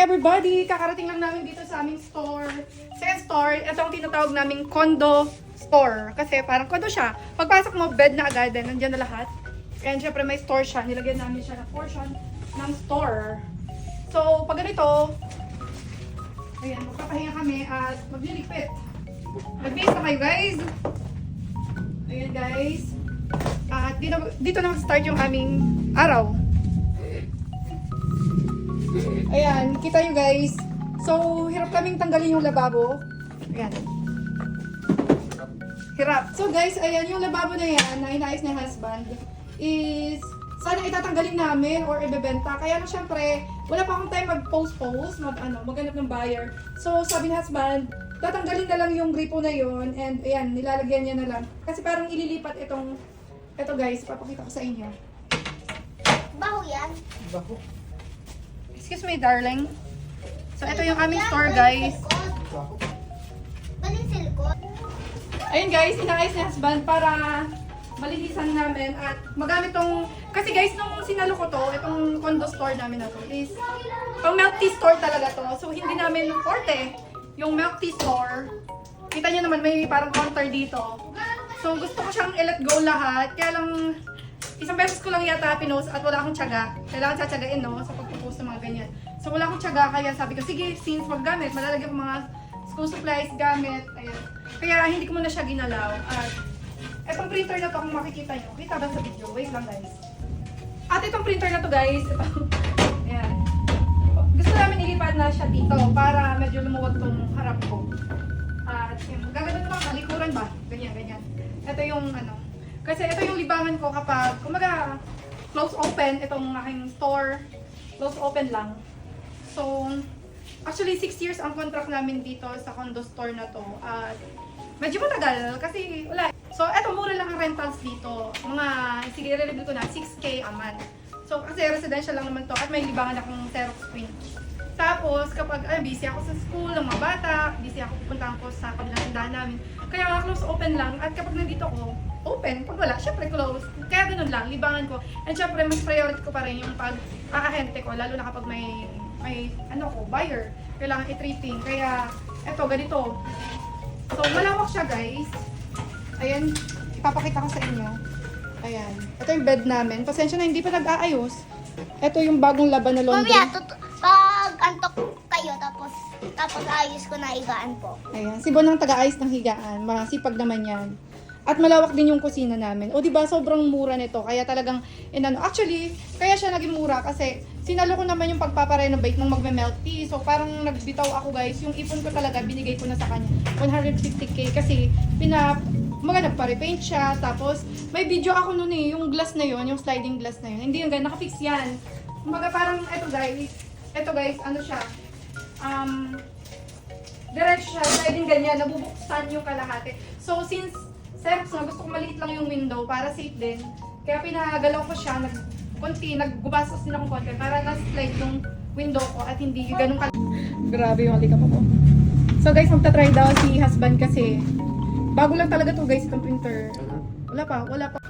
everybody! Kakarating lang namin dito sa aming store. Second store, ito ang tinatawag naming condo store. Kasi parang condo siya. Pagpasok mo, bed na agad. Nandiyan na lahat. And syempre may store siya. Nilagyan namin siya ng portion ng store. So, pag ganito, ayan, magpapahinga kami at magliligpit. Mag-base na kayo, guys. Ayan, guys. At dito na mag-start yung aming araw. Ayan, kita nyo guys. So, hirap kaming tanggalin yung lababo. Ayan. Hirap. So guys, ayan, yung lababo na yan, na inayos ng husband, is sana itatanggalin namin or ibebenta. Kaya na syempre, wala pa akong time mag-post, maghanap ng buyer. So, sabi ng husband, tatanggalin na lang yung gripo na yon and ayan, nilalagyan niya na lang. Kasi parang ililipat ito guys, papakita ko sa inyo. Baho yan. Baho. Excuse me, darling. So, ito yung aming store, guys. Baho. Baling silikon. Ayun, guys, inaayos ni husband para malinisan namin at magamit tong... Kasi, guys, nung sinalo ko to, itong condo store namin na to is pang milk tea store talaga to. So, hindi namin forte yung milk tea store. Kita nyo naman, may parang counter dito. So, gusto ko siyang i-let go lahat. Kaya lang, isang beses ko lang yata pinost at wala akong tiyaga. Kailangan tsatsagain, no? Sa pagpupost ng mga ganyan. So, wala akong tiyaga. Kaya sabi ko, sige, since maggamit, malalagyan ko mga school supplies, gamit. Ayan. Kaya hindi ko muna siya ginalaw. At etong printer na to, kung makikita nyo. Kita ba sa video? Wait lang, guys. At itong printer na to, guys. Ayan. Gusto namin ilipat na siya dito para medyo lumuwag tong harap ko. At yun, gagawin ko kalikuran ba? Ganyan, ganyan. Ito yung kasi ito yung libangan ko kapag, kumaga, close open, itong aking store, close open lang. So, actually 6 years ang contract namin dito sa condo store na to. At medyo matagal kasi wala. So, eto mura lang ang rentals dito. Mga, sige, i-review ko na, 6K a month. So, kasi residential lang naman to at may libangan akong Xerox print. Tapos, kapag busy ako sa school, ng mga bata, busy ako pupuntahan ko sa kabilang tindahan namin. Kaya close open lang. At kapag nandito ko, open. Pag wala, syempre close. Kaya ganun lang, libangan ko. And syempre, mas priority ko pa rin yung pag-ahente ko. Lalo na kapag may buyer. Kailangan i-treating. Kaya, eto, ganito. So, malawak siya, guys. Ayan, ipapakita ko sa inyo. Ayan. Ito yung bed namin. Pasensya na, hindi pa nag-aayos. Ito yung bagong laban na laundry. Mamaya, pag antok kayo, tapos ayos ko na higaan po. Ayan, si Bon ang taga-ayos ng higaan. Masipag naman yan. At malawak din yung kusina namin. O diba, sobrang mura nito. Kaya talagang, actually, kaya siya naging mura kasi sinalo ko naman yung pagpaparenovate nung magme-milk tea. So parang nagbitaw ako guys. Yung ipon ko talaga, binigay ko na sa kanya. 150k kasi nagpa-repaint siya. Tapos may video ako nun yung glass na yun, yung sliding glass na yun. Hindi yung ganyan, nakafix yan. Kumbaga parang, eto guys, ano siya, diretso siya, sliding ganyan, nabubuksan yung kalahati. So since Xerox na gusto ko maliit lang yung window para safe din. Kaya pinagalaw ko siya, naggubasas din akong konti para na-slide yung window ko at hindi ganun Grabe yung halika pa po. So guys, magta-try daw si husband kasi bago lang talaga to guys itong printer. Wala pa.